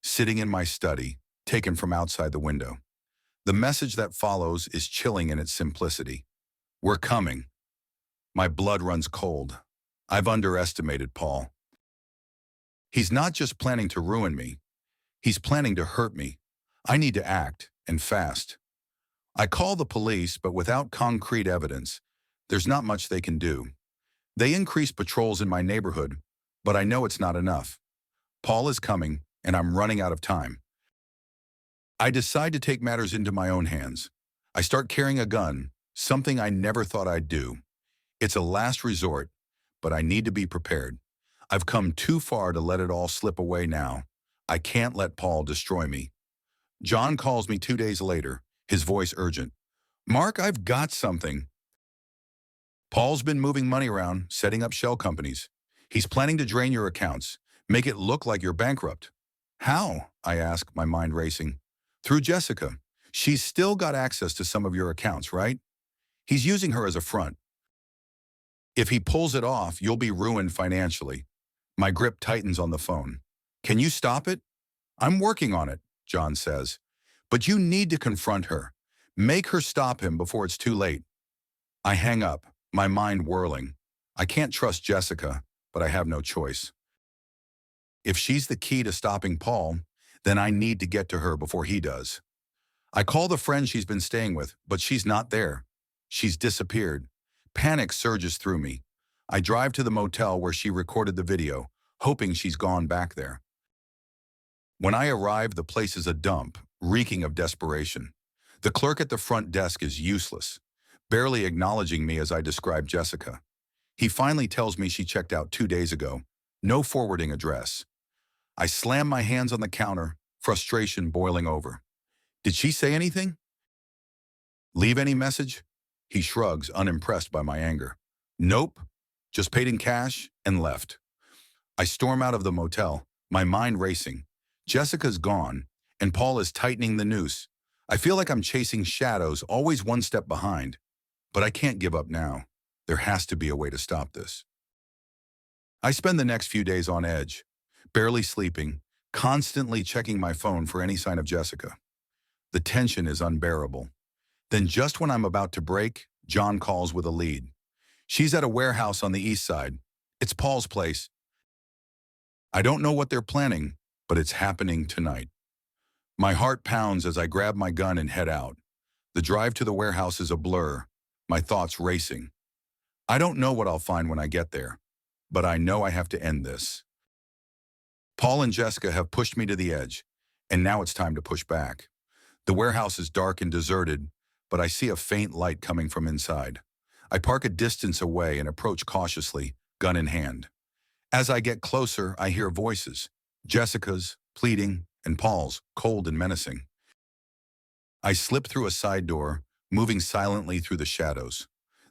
sitting in my study, taken from outside the window. The message that follows is chilling in its simplicity. We're coming. My blood runs cold. I've underestimated Paul. He's not just planning to ruin me. He's planning to hurt me. I need to act, and fast. I call the police, but without concrete evidence, there's not much they can do. They increase patrols in my neighborhood, but I know it's not enough. Paul is coming, and I'm running out of time. I decide to take matters into my own hands. I start carrying a gun, something I never thought I'd do. It's a last resort, but I need to be prepared. I've come too far to let it all slip away now. I can't let Paul destroy me. John calls me 2 days later, his voice urgent. Mark, I've got something. Paul's been moving money around, setting up shell companies. He's planning to drain your accounts, make it look like you're bankrupt. How? I ask, my mind racing. Through Jessica. She's still got access to some of your accounts, right? He's using her as a front. If he pulls it off, you'll be ruined financially. My grip tightens on the phone. Can you stop it? I'm working on it, John says. But you need to confront her. Make her stop him before it's too late. I hang up, my mind whirling. I can't trust Jessica, but I have no choice. If she's the key to stopping Paul, then I need to get to her before he does. I call the friend she's been staying with, but she's not there. She's disappeared. Panic surges through me. I drive to the motel where she recorded the video, hoping she's gone back there. When I arrive, the place is a dump, reeking of desperation. The clerk at the front desk is useless, barely acknowledging me as I describe Jessica. He finally tells me she checked out 2 days ago. No forwarding address. I slam my hands on the counter, frustration boiling over. Did she say anything? Leave any message? He shrugs, unimpressed by my anger. Nope. Just paid in cash and left. I storm out of the motel, my mind racing. Jessica's gone, and Paul is tightening the noose. I feel like I'm chasing shadows, always one step behind. But I can't give up now. There has to be a way to stop this. I spend the next few days on edge, barely sleeping, constantly checking my phone for any sign of Jessica. The tension is unbearable. Then just when I'm about to break, John calls with a lead. She's at a warehouse on the east side. It's Paul's place. I don't know what they're planning, but it's happening tonight. My heart pounds as I grab my gun and head out. The drive to the warehouse is a blur, my thoughts racing. I don't know what I'll find when I get there, but I know I have to end this. Paul and Jessica have pushed me to the edge, and now it's time to push back. The warehouse is dark and deserted, but I see a faint light coming from inside. I park a distance away and approach cautiously, gun in hand. As I get closer, I hear voices, Jessica's, pleading, and Paul's, cold and menacing. I slip through a side door, moving silently through the shadows.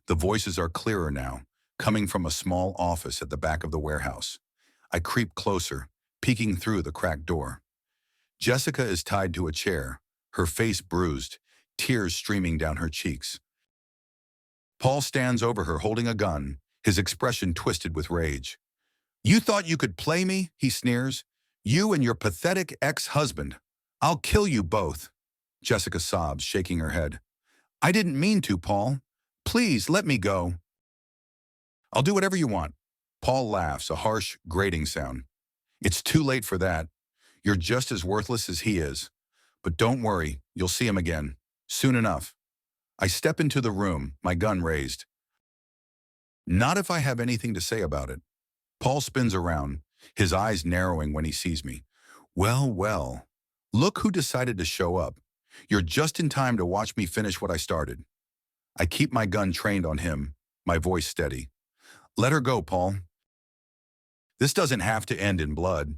The voices are clearer now, coming from a small office at the back of the warehouse. I creep closer, peeking through the cracked door. Jessica is tied to a chair, her face bruised, tears streaming down her cheeks. Paul stands over her holding a gun, his expression twisted with rage. You thought you could play me? He sneers. You and your pathetic ex-husband. I'll kill you both. Jessica sobs, shaking her head. I didn't mean to, Paul. Please, let me go. I'll do whatever you want. Paul laughs, a harsh, grating sound. It's too late for that. You're just as worthless as he is. But don't worry, you'll see him again. Soon enough. I step into the room, my gun raised. Not if I have anything to say about it. Paul spins around, his eyes narrowing when he sees me. Well, well. Look who decided to show up. You're just in time to watch me finish what I started. I keep my gun trained on him, my voice steady. Let her go, Paul. This doesn't have to end in blood.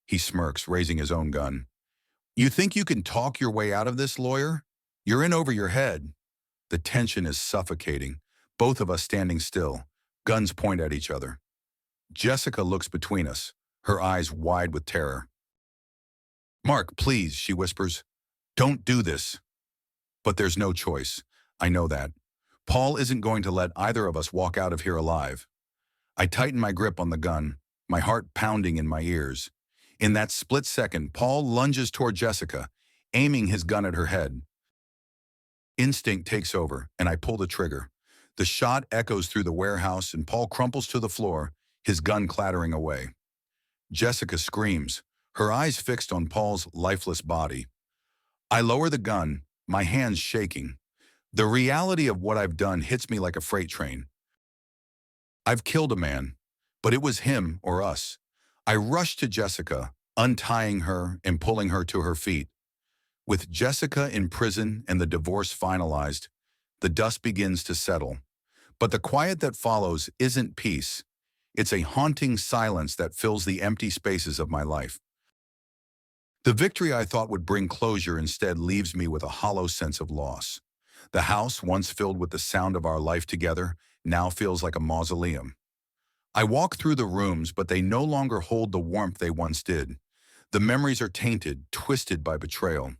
He smirks, raising his own gun. You think you can talk your way out of this, lawyer? You're in over your head. The tension is suffocating, both of us standing still, guns point at each other. Jessica looks between us, her eyes wide with terror. Mark, please, she whispers. Don't do this. But there's no choice. I know that. Paul isn't going to let either of us walk out of here alive. I tighten my grip on the gun, my heart pounding in my ears. In that split second, Paul lunges toward Jessica, aiming his gun at her head. Instinct takes over, and I pull the trigger. The shot echoes through the warehouse, and Paul crumples to the floor, his gun clattering away. Jessica screams, her eyes fixed on Paul's lifeless body. I lower the gun, my hands shaking. The reality of what I've done hits me like a freight train. I've killed a man, but it was him or us. I rush to Jessica, untying her and pulling her to her feet. With Jessica in prison and the divorce finalized, the dust begins to settle. But the quiet that follows isn't peace. It's a haunting silence that fills the empty spaces of my life. The victory I thought would bring closure instead leaves me with a hollow sense of loss. The house, once filled with the sound of our life together, now feels like a mausoleum. I walk through the rooms, but they no longer hold the warmth they once did. The memories are tainted, twisted by betrayal.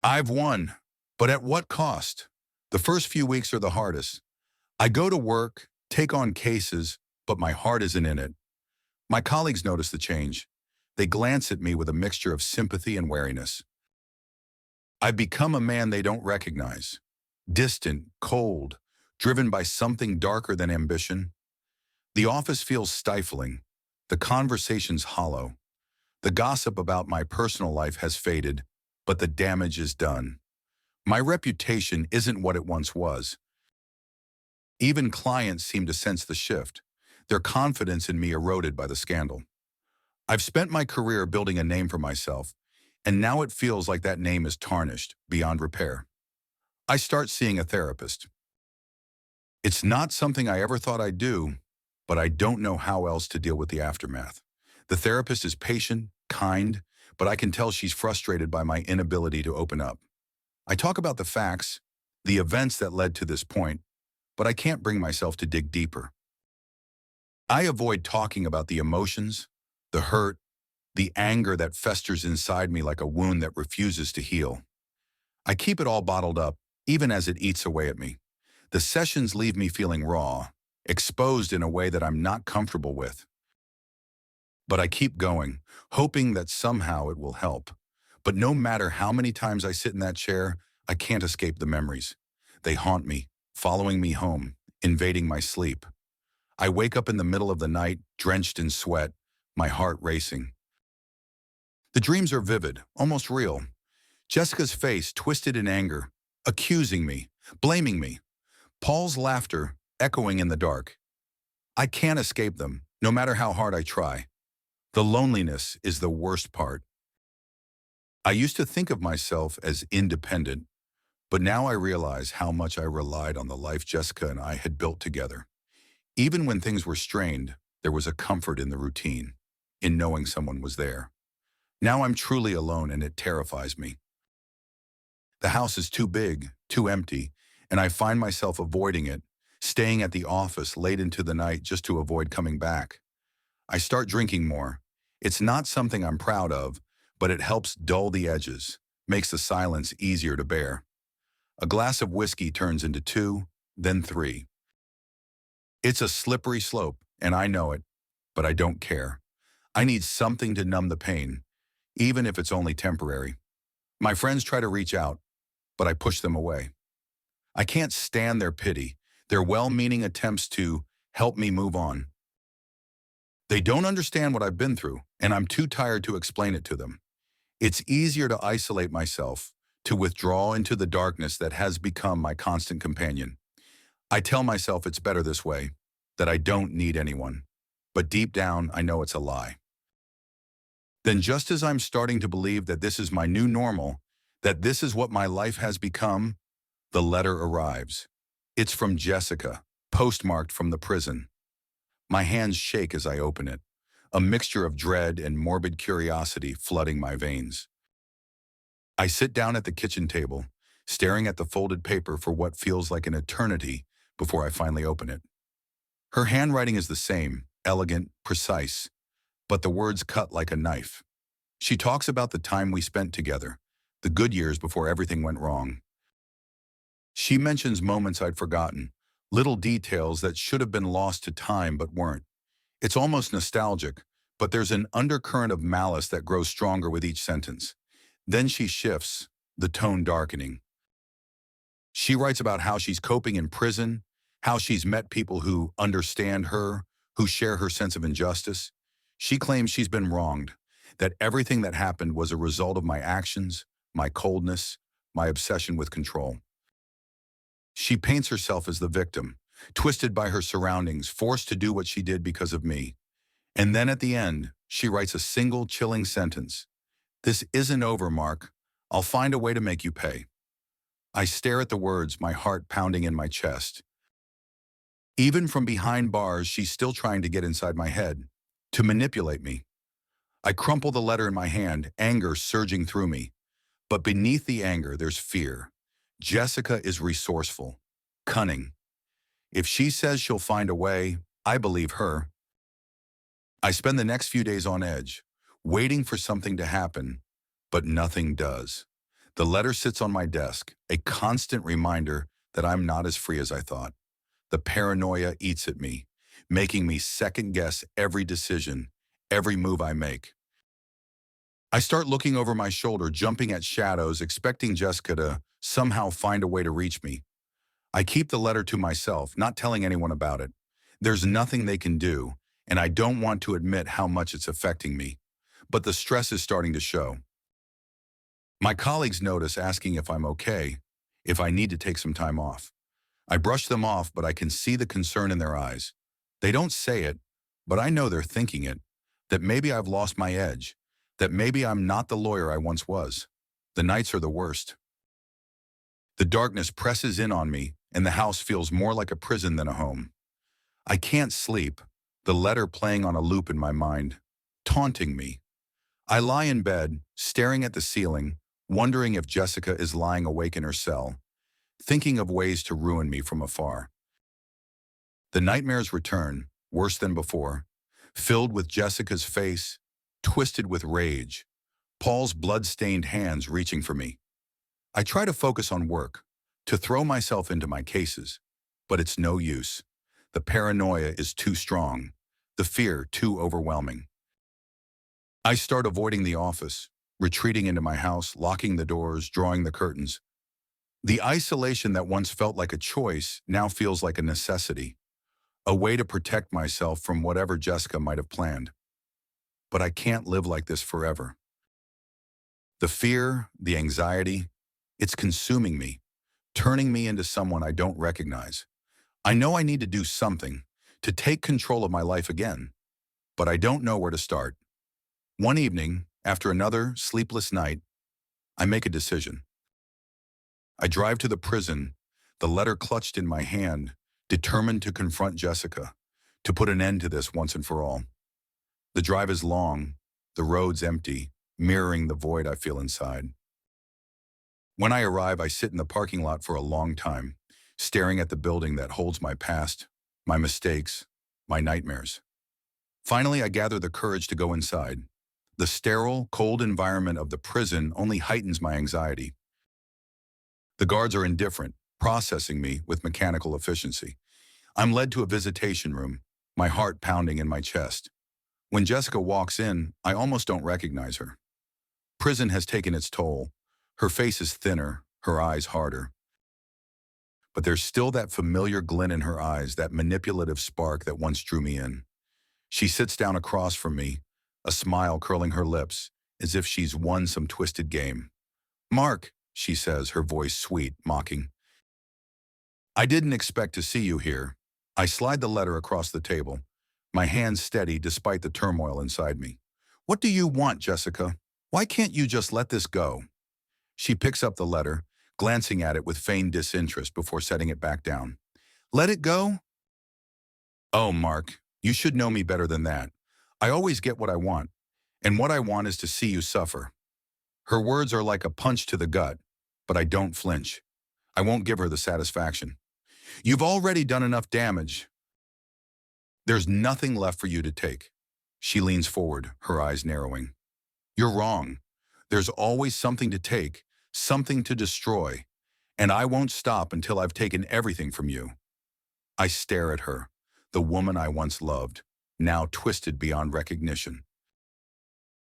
I've won, but at what cost? The first few weeks are the hardest. I go to work, take on cases, but my heart isn't in it. My colleagues notice the change. They glance at me with a mixture of sympathy and wariness. I've become a man they don't recognize. Distant, cold, driven by something darker than ambition. The office feels stifling. The conversation's hollow. The gossip about my personal life has faded, but the damage is done. My reputation isn't what it once was. Even clients seem to sense the shift, their confidence in me eroded by the scandal. I've spent my career building a name for myself, and now it feels like that name is tarnished, beyond repair. I start seeing a therapist. It's not something I ever thought I'd do, but I don't know how else to deal with the aftermath. The therapist is patient, kind, but I can tell she's frustrated by my inability to open up. I talk about the facts, the events that led to this point, but I can't bring myself to dig deeper. I avoid talking about the emotions, the hurt, the anger that festers inside me like a wound that refuses to heal. I keep it all bottled up, even as it eats away at me. The sessions leave me feeling raw, exposed in a way that I'm not comfortable with. But I keep going, hoping that somehow it will help. But no matter how many times I sit in that chair, I can't escape the memories. They haunt me, following me home, invading my sleep. I wake up in the middle of the night, drenched in sweat, my heart racing. The dreams are vivid, almost real. Jessica's face twisted in anger, accusing me, blaming me. Paul's laughter echoing in the dark. I can't escape them, no matter how hard I try. The loneliness is the worst part. I used to think of myself as independent, but now I realize how much I relied on the life Jessica and I had built together. Even when things were strained, there was a comfort in the routine, in knowing someone was there. Now I'm truly alone and it terrifies me. The house is too big, too empty, and I find myself avoiding it, staying at the office late into the night just to avoid coming back. I start drinking more. It's not something I'm proud of, but it helps dull the edges, makes the silence easier to bear. A glass of whiskey turns into two, then 3. It's a slippery slope, and I know it, but I don't care. I need something to numb the pain, even if it's only temporary. My friends try to reach out, but I push them away. I can't stand their pity, their well-meaning attempts to help me move on. They don't understand what I've been through, and I'm too tired to explain it to them. It's easier to isolate myself, to withdraw into the darkness that has become my constant companion. I tell myself it's better this way, that I don't need anyone. But deep down, I know it's a lie. Then just as I'm starting to believe that this is my new normal, that this is what my life has become, the letter arrives. It's from Jessica, postmarked from the prison. My hands shake as I open it, a mixture of dread and morbid curiosity flooding my veins. I sit down at the kitchen table, staring at the folded paper for what feels like an eternity before I finally open it. Her handwriting is the same, elegant, precise, but the words cut like a knife. She talks about the time we spent together, the good years before everything went wrong. She mentions moments I'd forgotten, little details that should have been lost to time but weren't. It's almost nostalgic, but there's an undercurrent of malice that grows stronger with each sentence. Then she shifts, the tone darkening. She writes about how she's coping in prison, how she's met people who understand her, who share her sense of injustice. She claims she's been wronged, that everything that happened was a result of my actions, my coldness, my obsession with control. She paints herself as the victim, twisted by her surroundings, forced to do what she did because of me. And then at the end, she writes a single chilling sentence. "This isn't over, Mark. I'll find a way to make you pay." I stare at the words, my heart pounding in my chest. Even from behind bars, she's still trying to get inside my head, to manipulate me. I crumple the letter in my hand, anger surging through me. But beneath the anger, there's fear. Jessica is resourceful, cunning. If she says she'll find a way, I believe her. I spend the next few days on edge, waiting for something to happen, but nothing does. The letter sits on my desk, a constant reminder that I'm not as free as I thought. The paranoia eats at me, making me second-guess every decision, every move I make. I start looking over my shoulder, jumping at shadows, expecting Jessica to somehow find a way to reach me. I keep the letter to myself, not telling anyone about it. There's nothing they can do, and I don't want to admit how much it's affecting me. But the stress is starting to show. My colleagues notice, asking if I'm okay, if I need to take some time off. I brush them off, but I can see the concern in their eyes. They don't say it, but I know they're thinking it, that maybe I've lost my edge, that maybe I'm not the lawyer I once was. The nights are the worst. The darkness presses in on me, and the house feels more like a prison than a home. I can't sleep, the letter playing on a loop in my mind, taunting me. I lie in bed, staring at the ceiling, wondering if Jessica is lying awake in her cell, thinking of ways to ruin me from afar. The nightmares return, worse than before, filled with Jessica's face, twisted with rage, Paul's blood-stained hands reaching for me. I try to focus on work, to throw myself into my cases, but it's no use. The paranoia is too strong, the fear too overwhelming. I start avoiding the office, retreating into my house, locking the doors, drawing the curtains. The isolation that once felt like a choice now feels like a necessity, a way to protect myself from whatever Jessica might have planned. But I can't live like this forever. The fear, the anxiety, it's consuming me, turning me into someone I don't recognize. I know I need to do something, to take control of my life again, but I don't know where to start. One evening, after another sleepless night, I make a decision. I drive to the prison, the letter clutched in my hand, determined to confront Jessica, to put an end to this once and for all. The drive is long, the roads empty, mirroring the void I feel inside. When I arrive, I sit in the parking lot for a long time, staring at the building that holds my past, my mistakes, my nightmares. Finally, I gather the courage to go inside. The sterile, cold environment of the prison only heightens my anxiety. The guards are indifferent, processing me with mechanical efficiency. I'm led to a visitation room, my heart pounding in my chest. When Jessica walks in, I almost don't recognize her. Prison has taken its toll. Her face is thinner, her eyes harder. But there's still that familiar glint in her eyes, that manipulative spark that once drew me in. She sits down across from me, a smile curling her lips, as if she's won some twisted game. "Mark," she says, her voice sweet, mocking. "I didn't expect to see you here." I slide the letter across the table, my hands steady despite the turmoil inside me. "What do you want, Jessica? Why can't you just let this go?" She picks up the letter, glancing at it with feigned disinterest before setting it back down. "Let it go?" "Oh, Mark, you should know me better than that. I always get what I want, and what I want is to see you suffer." Her words are like a punch to the gut, but I don't flinch. I won't give her the satisfaction. "You've already done enough damage. There's nothing left for you to take." She leans forward, her eyes narrowing. "You're wrong. There's always something to take, something to destroy, and I won't stop until I've taken everything from you." I stare at her, the woman I once loved, now twisted beyond recognition.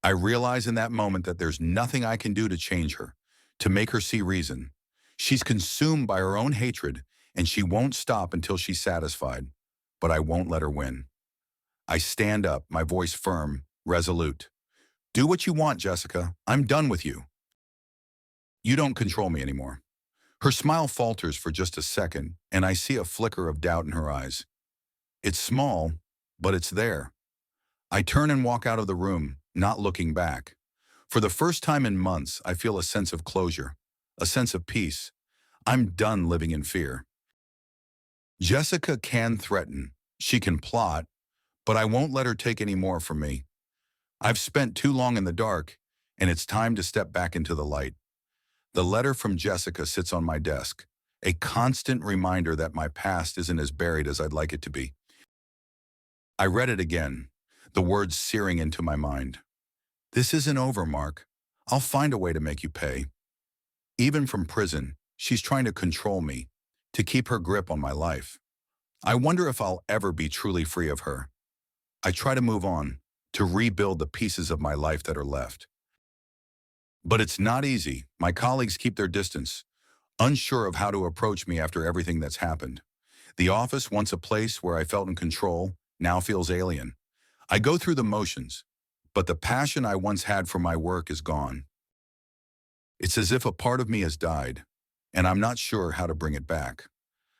I realize in that moment that there's nothing I can do to change her, to make her see reason. She's consumed by her own hatred, and she won't stop until she's satisfied. But I won't let her win. I stand up, my voice firm, resolute. "Do what you want, Jessica. I'm done with you. You don't control me anymore." Her smile falters for just a second, and I see a flicker of doubt in her eyes. It's small, but it's there. I turn and walk out of the room, not looking back. For the first time in months, I feel a sense of closure, a sense of peace. I'm done living in fear. Jessica can threaten, she can plot, but I won't let her take any more from me. I've spent too long in the dark, and it's time to step back into the light. The letter from Jessica sits on my desk, a constant reminder that my past isn't as buried as I'd like it to be. I read it again, the words searing into my mind. "This isn't over, Mark. I'll find a way to make you pay." Even from prison, she's trying to control me, to keep her grip on my life. I wonder if I'll ever be truly free of her. I try to move on, to rebuild the pieces of my life that are left. But it's not easy. My colleagues keep their distance, unsure of how to approach me after everything that's happened. The office, once a place where I felt in control, now feels alien. I go through the motions, but the passion I once had for my work is gone. It's as if a part of me has died, and I'm not sure how to bring it back.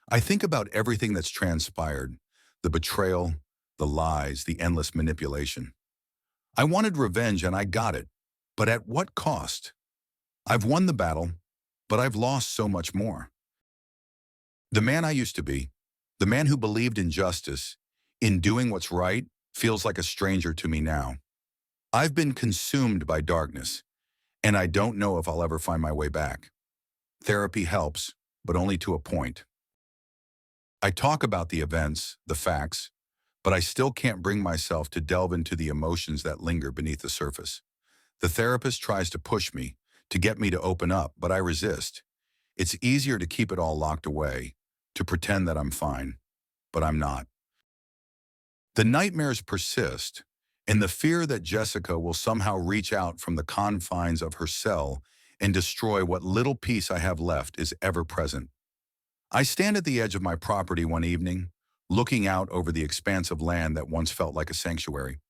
I think about everything that's transpired, the betrayal, the lies, the endless manipulation. I wanted revenge and I got it, but at what cost? I've won the battle, but I've lost so much more. The man I used to be, the man who believed in justice, in doing what's right, feels like a stranger to me now. I've been consumed by darkness, and I don't know if I'll ever find my way back. Therapy helps, but only to a point. I talk about the events, the facts, but I still can't bring myself to delve into the emotions that linger beneath the surface. The therapist tries to push me, to get me to open up, but I resist. It's easier to keep it all locked away, to pretend that I'm fine, but I'm not. The nightmares persist, and the fear that Jessica will somehow reach out from the confines of her cell and destroy what little peace I have left is ever present. I stand at the edge of my property one evening, looking out over the expanse of land that once felt like a sanctuary.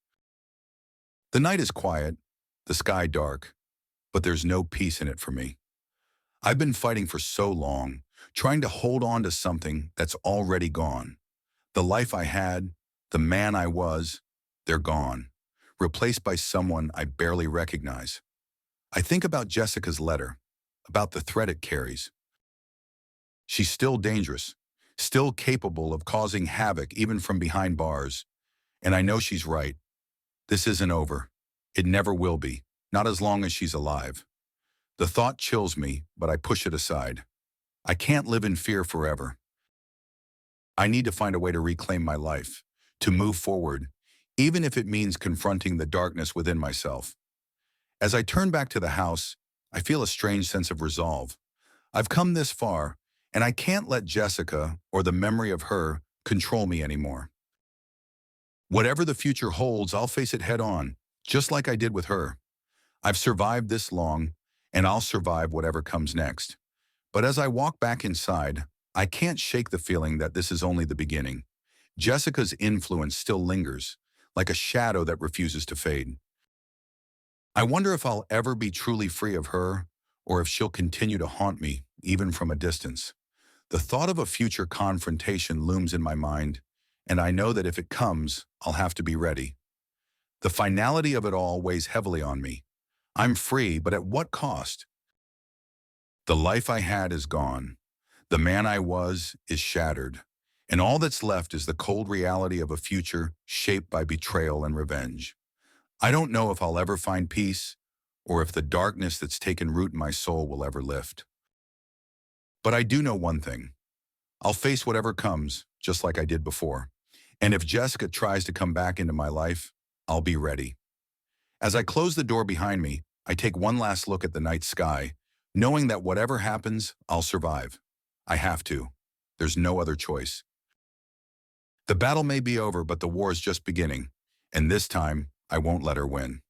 The night is quiet, the sky dark, but there's no peace in it for me. I've been fighting for so long, trying to hold on to something that's already gone. The life I had, the man I was, they're gone, replaced by someone I barely recognize. I think about Jessica's letter, about the threat it carries. She's still dangerous, still capable of causing havoc even from behind bars. And I know she's right. This isn't over. It never will be, not as long as she's alive. The thought chills me, but I push it aside. I can't live in fear forever. I need to find a way to reclaim my life, to move forward, even if it means confronting the darkness within myself. As I turn back to the house, I feel a strange sense of resolve. I've come this far, And I can't let Jessica or the memory of her control me anymore. Whatever the future holds, I'll face it head on, just like I did with her. I've survived this long, and I'll survive whatever comes next. But as I walk back inside, I can't shake the feeling that this is only the beginning. Jessica's influence still lingers, like a shadow that refuses to fade. I wonder if I'll ever be truly free of her, or if she'll continue to haunt me, even from a distance. The thought of a future confrontation looms in my mind, and I know that if it comes, I'll have to be ready. The finality of it all weighs heavily on me. I'm free, but at what cost? The life I had is gone. The man I was is shattered. And all that's left is the cold reality of a future shaped by betrayal and revenge. I don't know if I'll ever find peace, or if the darkness that's taken root in my soul will ever lift. But I do know one thing. I'll face whatever comes, just like I did before. And if Jessica tries to come back into my life, I'll be ready. As I close the door behind me, I take one last look at the night sky, knowing that whatever happens, I'll survive. I have to. There's no other choice. The battle may be over, but the war is just beginning, and this time, I won't let her win.